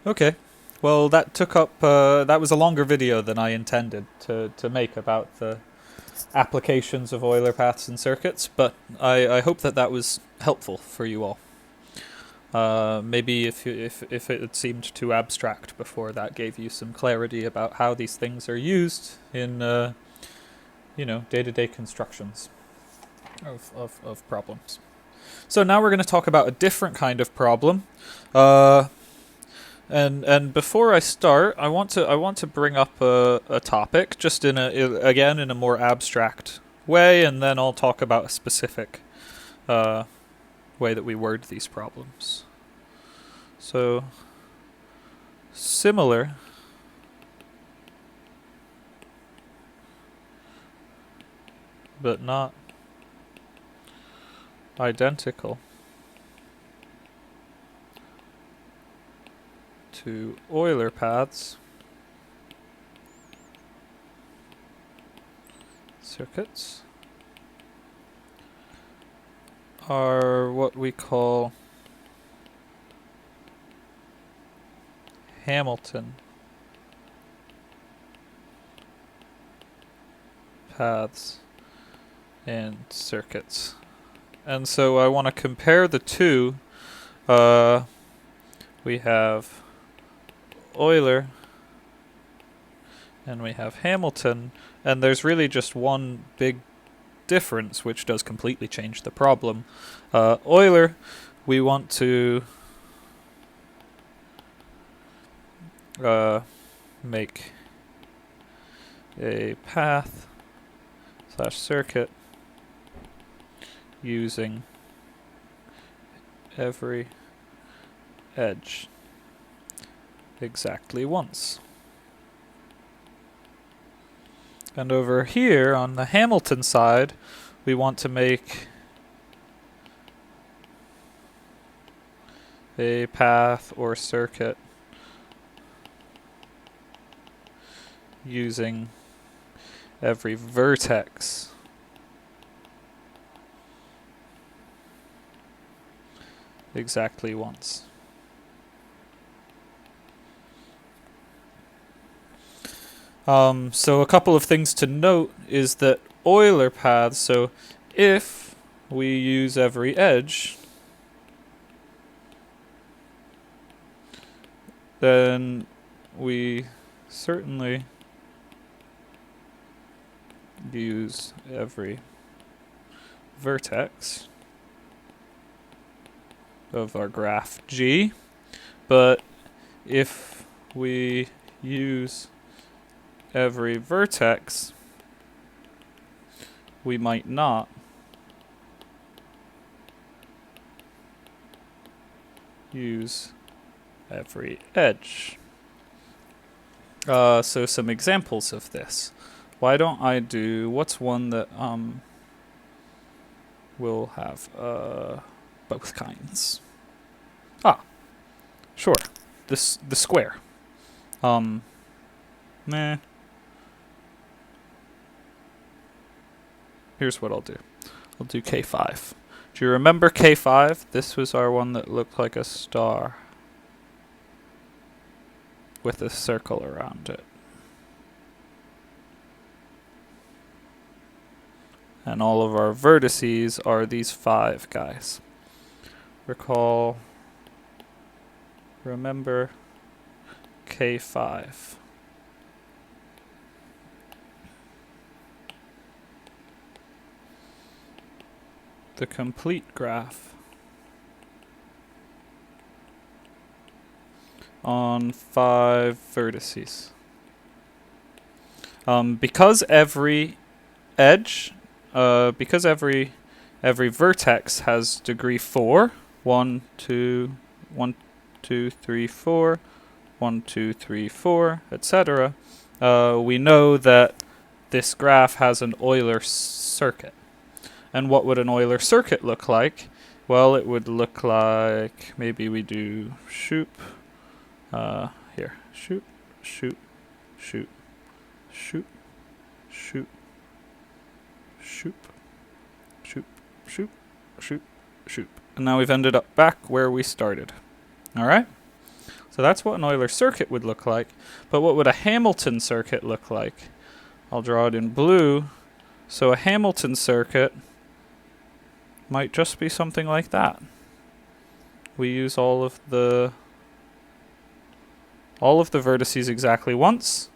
Okay. Well, that took up, that was a longer video than I intended to make about the applications of Euler paths and circuits, but I hope that that was helpful for you all. Maybe if it had seemed too abstract before, that gave you some clarity about how these things are used in, day-to-day constructions of problems. So now we're going to talk about a different kind of problem. Uh, and before I start, I want to bring up a topic just in a more abstract way, and then I'll talk about a specific uh, way that we word these problems. So similar, but not identical to Euler paths circuits are what we call Hamilton paths and circuits. And so I want to compare the two. We have Euler and we have Hamilton, and there's really just one big difference which does completely change the problem. Euler, we want to make a path slash circuit using every edge exactly once. And over here on the Hamilton side, we want to make a path or circuit using every vertex exactly once. So a couple of things to note is that Euler paths, so if we use every edge, then we certainly use every vertex of our graph G, but if we use every vertex, we might not use every edge. So some examples of this. Why don't I do, what's one that will have both kinds? Sure. The square. Nah. Here's what I'll do. I'll do K5. Do you remember K5? This was our one that looked like a star with a circle around it. And all of our vertices are these 5 guys. Remember K5. The complete graph on 5 vertices. Because every edge, because every vertex has degree 4, 1, 2, 1, 2, 3, 4, 1, 2, 3, 4, etc., we know that this graph has an Euler circuit. And what would an Euler circuit look like? Well, it would look like, maybe we do shoop, here, shoop, shoop, shoop, shoop, shoop, shoop, shoop, shoop, shoop, shoop. And now we've ended up back where we started. Alright? So that's what an Euler circuit would look like. But what would a Hamilton circuit look like? I'll draw it in blue. So a Hamilton circuit might just be something like that. We use all of the vertices exactly once.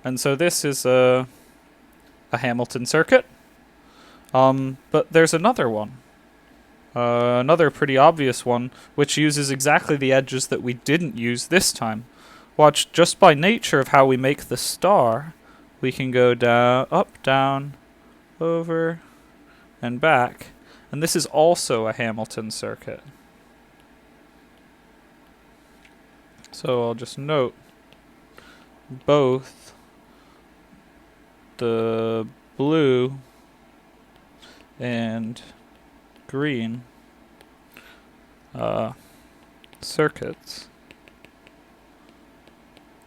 And so this is a Hamilton circuit. But there's another one. Another pretty obvious one, which uses exactly the edges that we didn't use this time. Watch, just by nature of how we make the star, we can go down, up, down, over, and back. And this is also a Hamilton circuit. So I'll just note both the blue and green circuits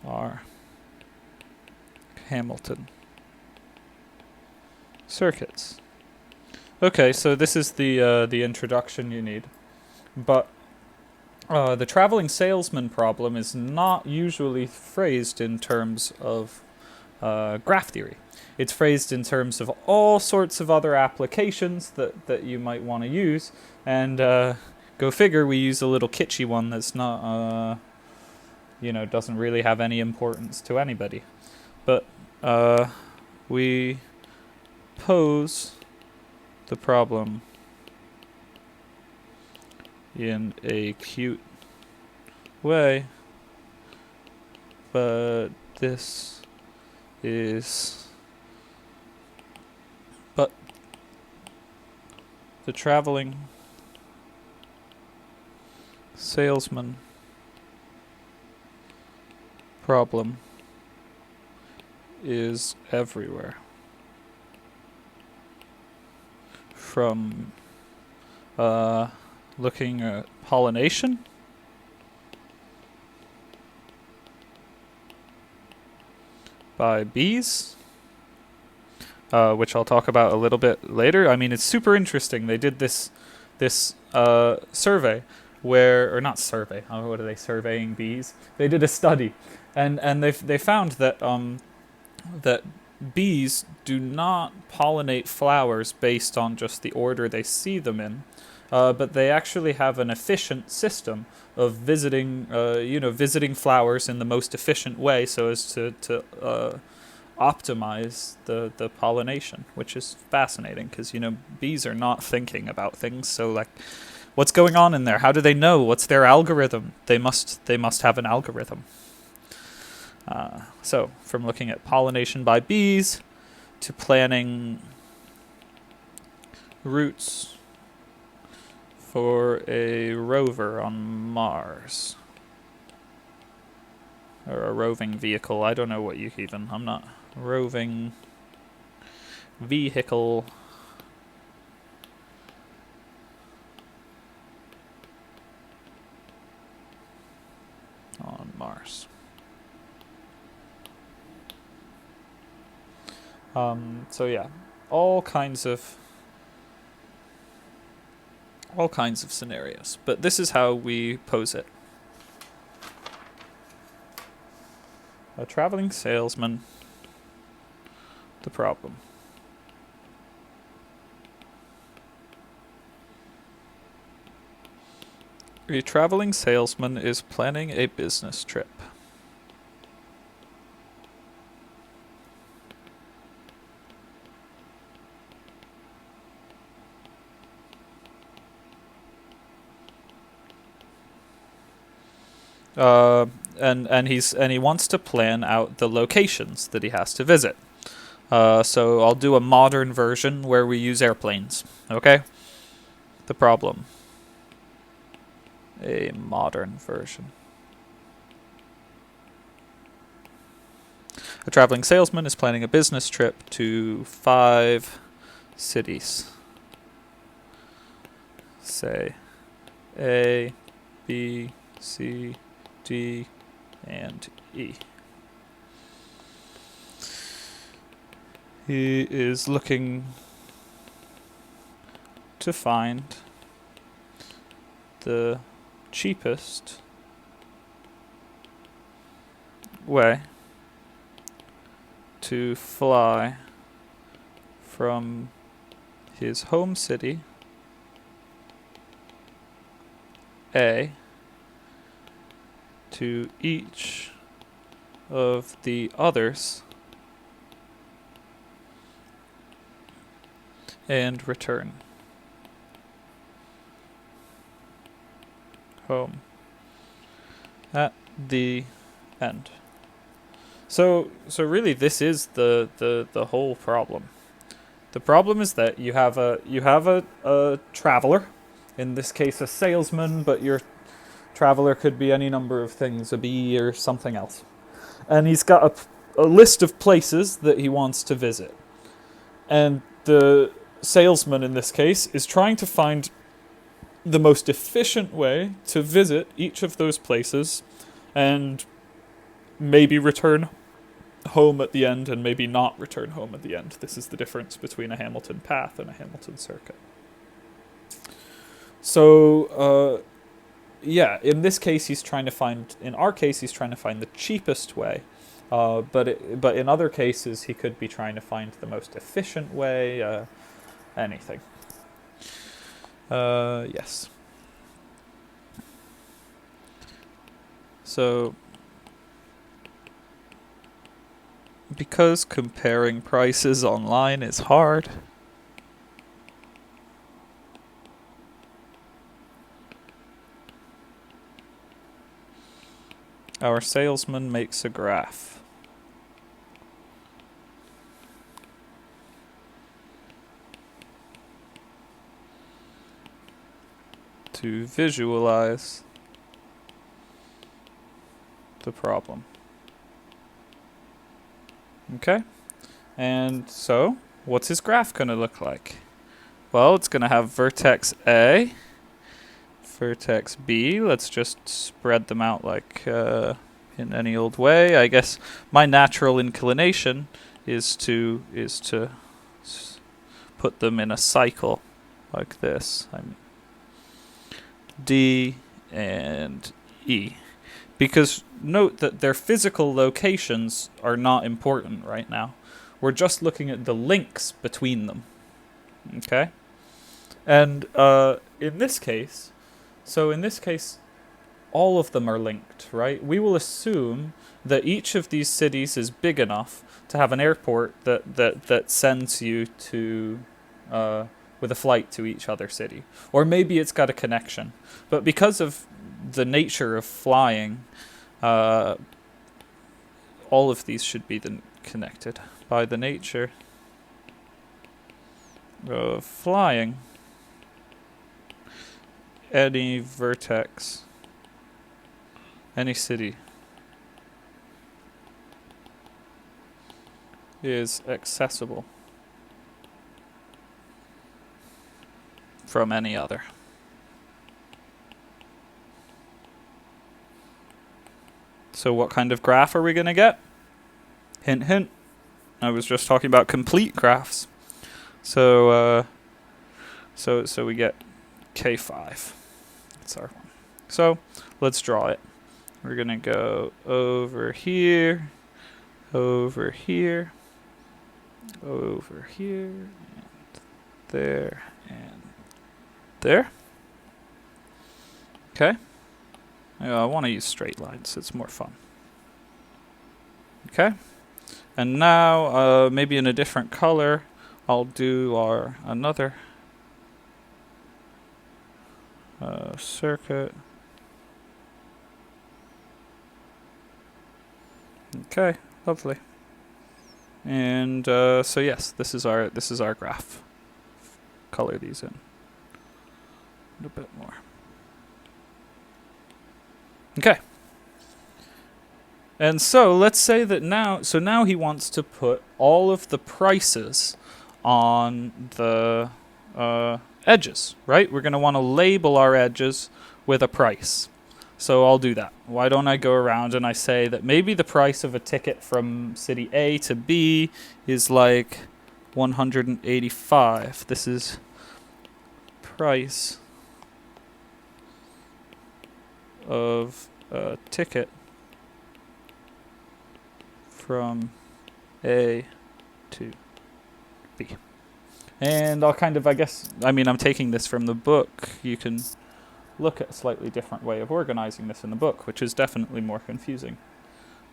are Hamilton circuits. Okay, so this is the introduction you need, but the traveling salesman problem is not usually phrased in terms of graph theory. It's phrased in terms of all sorts of other applications that you might want to use, and go figure, we use a little kitschy one that's not, doesn't really have any importance to anybody. But we pose the problem in a cute way, but this is the traveling salesman problem is everywhere, from looking at pollination by bees, which I'll talk about a little bit later. I mean, it's super interesting. They did this survey or not survey. What are they surveying bees? They did a study, and they found that that bees do not pollinate flowers based on just the order they see them in, but they actually have an efficient system of visiting flowers in the most efficient way, so as to optimize the pollination, which is fascinating because bees are not thinking about things. So like, what's going on in there? How do they know? What's their algorithm? They must have an algorithm. So from looking at pollination by bees to planning routes for a rover on Mars, or a roving vehicle. I don't know what you even. I'm not roving vehicle. On Mars. So yeah, all kinds of scenarios, but this is how we pose it. A traveling salesman, the problem. A traveling salesman is planning a business trip. And he wants to plan out the locations that he has to visit. So I'll do a modern version where we use airplanes. Okay? The problem. A modern version. A traveling salesman is planning a business trip to 5 cities. Say A, B, C, D, and E. He is looking to find the cheapest way to fly from his home city A to each of the others and return home at the end. So really this is the whole problem. The problem is that you have a traveler, in this case a salesman, but your traveler could be any number of things, a bee or something else. And he's got a list of places that he wants to visit. And the salesman in this case is trying to find the most efficient way to visit each of those places and maybe return home at the end and maybe not return home at the end. This is the difference between a Hamilton path and a Hamilton circuit. So, yeah, in this case, in our case, he's trying to find the cheapest way. But in other cases, he could be trying to find the most efficient way, anything. Yes. So, because comparing prices online is hard, our salesman makes a graph. To visualize the problem. Okay? And so, what's his graph going to look like? Well, it's going to have vertex A, vertex B. Let's just spread them out like in any old way. I guess my natural inclination is to put them in a cycle like this. D and E. Because note that their physical locations are not important right now. We're just looking at the links between them. Okay? And in this case, all of them are linked, right? We will assume that each of these cities is big enough to have an airport that sends you to with a flight to each other city. Or maybe it's got a connection. But because of the nature of flying, all of these should be connected by the nature of flying. Any vertex, any city is accessible from any other. So what kind of graph are we going to get? Hint, hint. I was just talking about complete graphs. So we get K5. That's our one. So let's draw it. We're going to go over here, over here, over here, and there, and there. Okay. I want to use straight lines. It's more fun. Okay. And now, maybe in a different color, I'll do another circuit. Okay, lovely. And so yes, this is our graph. Color these in a little bit more. Okay. And so let's say that now he wants to put all of the prices on the edges, right? We're going to want to label our edges with a price. So I'll do that. Why don't I go around and I say that maybe the price of a ticket from city A to B is like 185. This is price of a ticket from A to B. And I'll kind of, I'm taking this from the book. You can look at a slightly different way of organizing this in the book, which is definitely more confusing.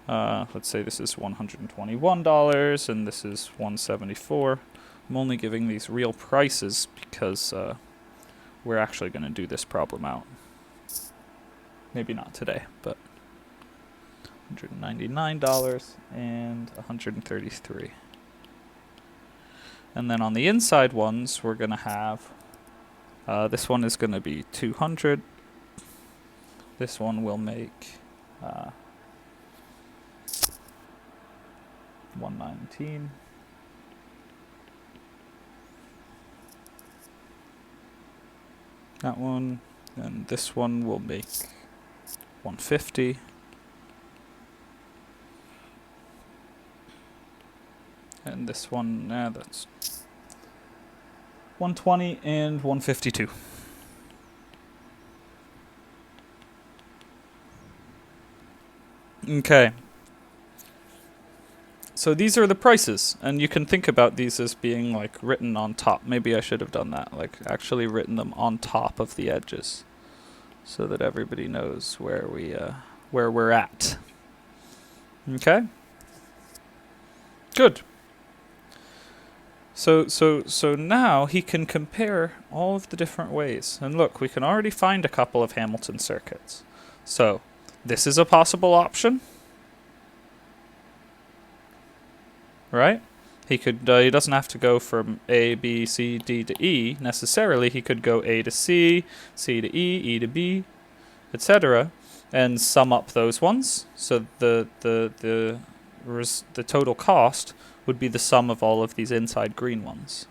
Let's say this is $121 and this is $174. I'm only giving these real prices because we're actually going to do this problem out. Maybe not today, but $199 and $133. And then on the inside ones, we're going to have, this one is going to be $200. This one will make $119. That one, and this one will make $150. And this one, that's $120 and $152. Okay. So these are the prices, and you can think about these as being like written on top. Maybe I should have done that, like actually written them on top of the edges, so that everybody knows where we're at. Okay. Good. So now he can compare all of the different ways. And look, we can already find a couple of Hamilton circuits. So this is a possible option. Right? He doesn't have to go from A, B, C, D to E necessarily. He could go A to C, C to E, E to B, etc., and sum up those ones. So the total cost would be the sum of all of these inside green ones.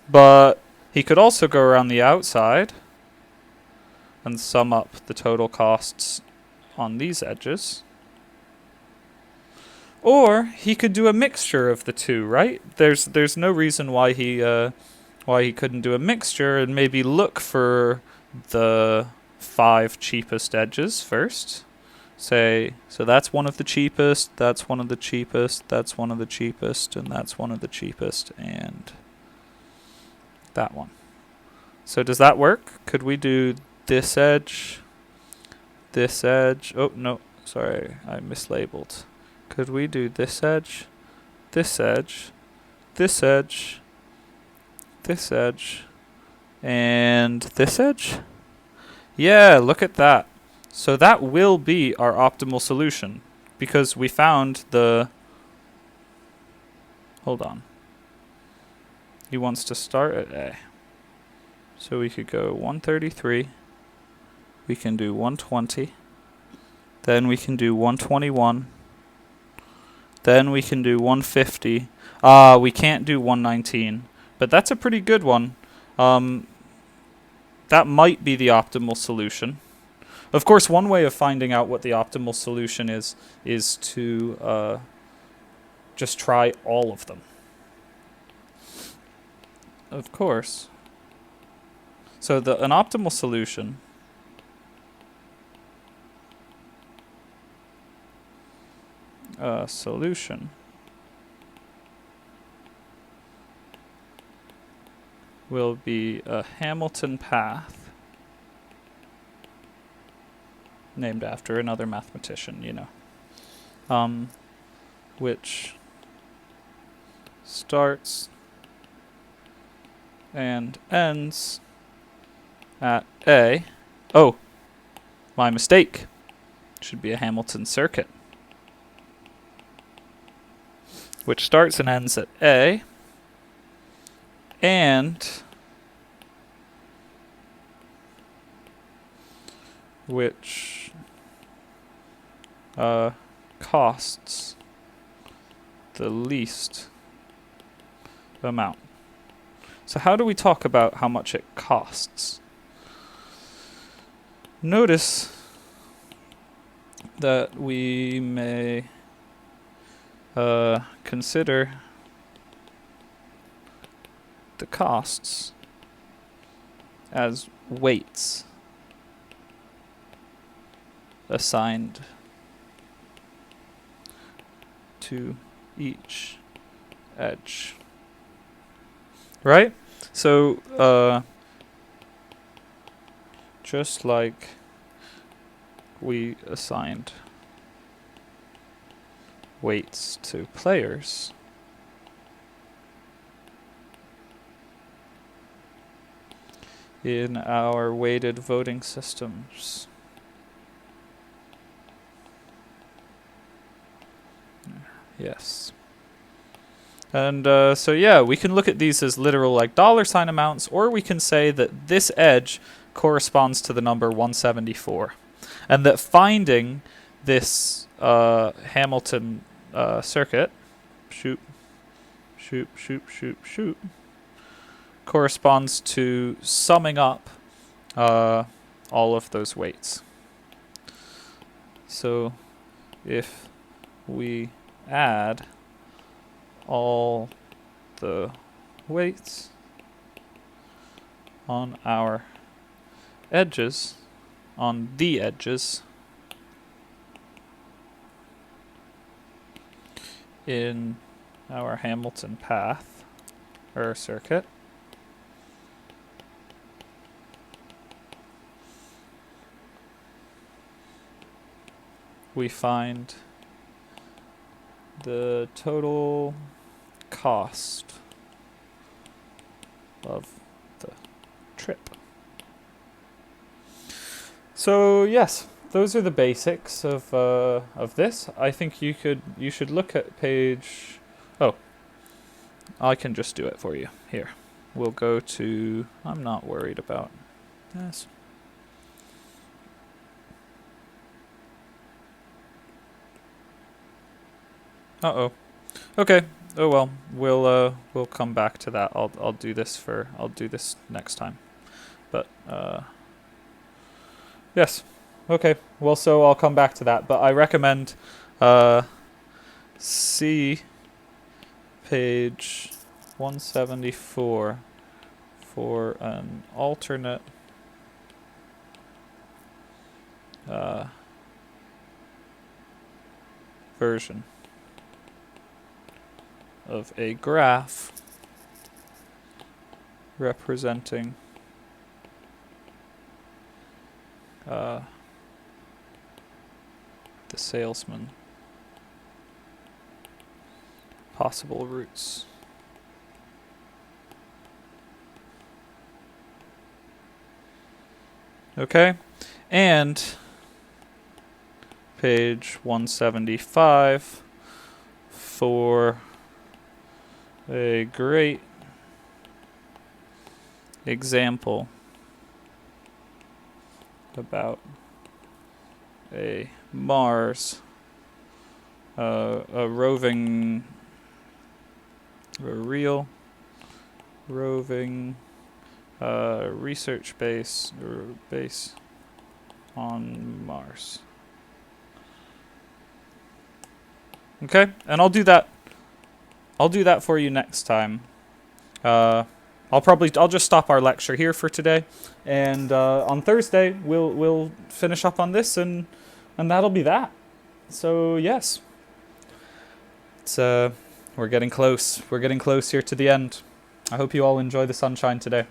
But he could also go around the outside and sum up the total costs on these edges. Or he could do a mixture of the two, right? There's no reason why he couldn't do a mixture and maybe look for the 5 cheapest edges first. Say, so that's one of the cheapest, that's one of the cheapest, that's one of the cheapest, and that's one of the cheapest, and that one. So does that work? Could we do this edge, this edge? Oh, no, sorry, I mislabeled. Could we do this edge, this edge, this edge, this edge, and this edge? Yeah, look at that. So that will be our optimal solution because we found the... Hold on. He wants to start at A. So we could go 133. We can do 120. Then we can do 121. Then we can do 150. We can't do 119. But that's a pretty good one. That might be the optimal solution. Of course, one way of finding out what the optimal solution is to just try all of them. Of course. So an optimal solution will be a Hamilton path named after another mathematician, you know, which starts and ends at A. Oh, my mistake. Should be a Hamilton circuit, which starts and ends at A, and which costs the least amount. So how do we talk about how much it costs? Notice that we may consider the costs as weights assigned to each edge. Right? So, just like we assigned weights to players, in our weighted voting systems. Yes. And so yeah, we can look at these as literal like $ amounts, or we can say that this edge corresponds to the number 174, and that finding this Hamilton circuit, shoot, corresponds to summing up all of those weights. So if we add all the weights on our edges, on the edges in our Hamilton path or circuit, we find the total cost of the trip. So yes, those are the basics of this. I think you should look at page. Oh, I can just do it for you. Here, we'll go to. I'm not worried about this. Uh-oh. Okay. Oh well. We'll come back to that. I'll do this next time. But yes. Okay. Well, so I'll come back to that, but I recommend see page 174 for an alternate version of a graph representing the salesman possible routes. Okay, and page 175 for a great example about a Mars, a real roving research base on Mars. Okay, and I'll do that for you next time. I'll just stop our lecture here for today, and on Thursday we'll finish up on this, and that'll be that. So yes, it's we're getting close. We're getting close here to the end. I hope you all enjoy the sunshine today.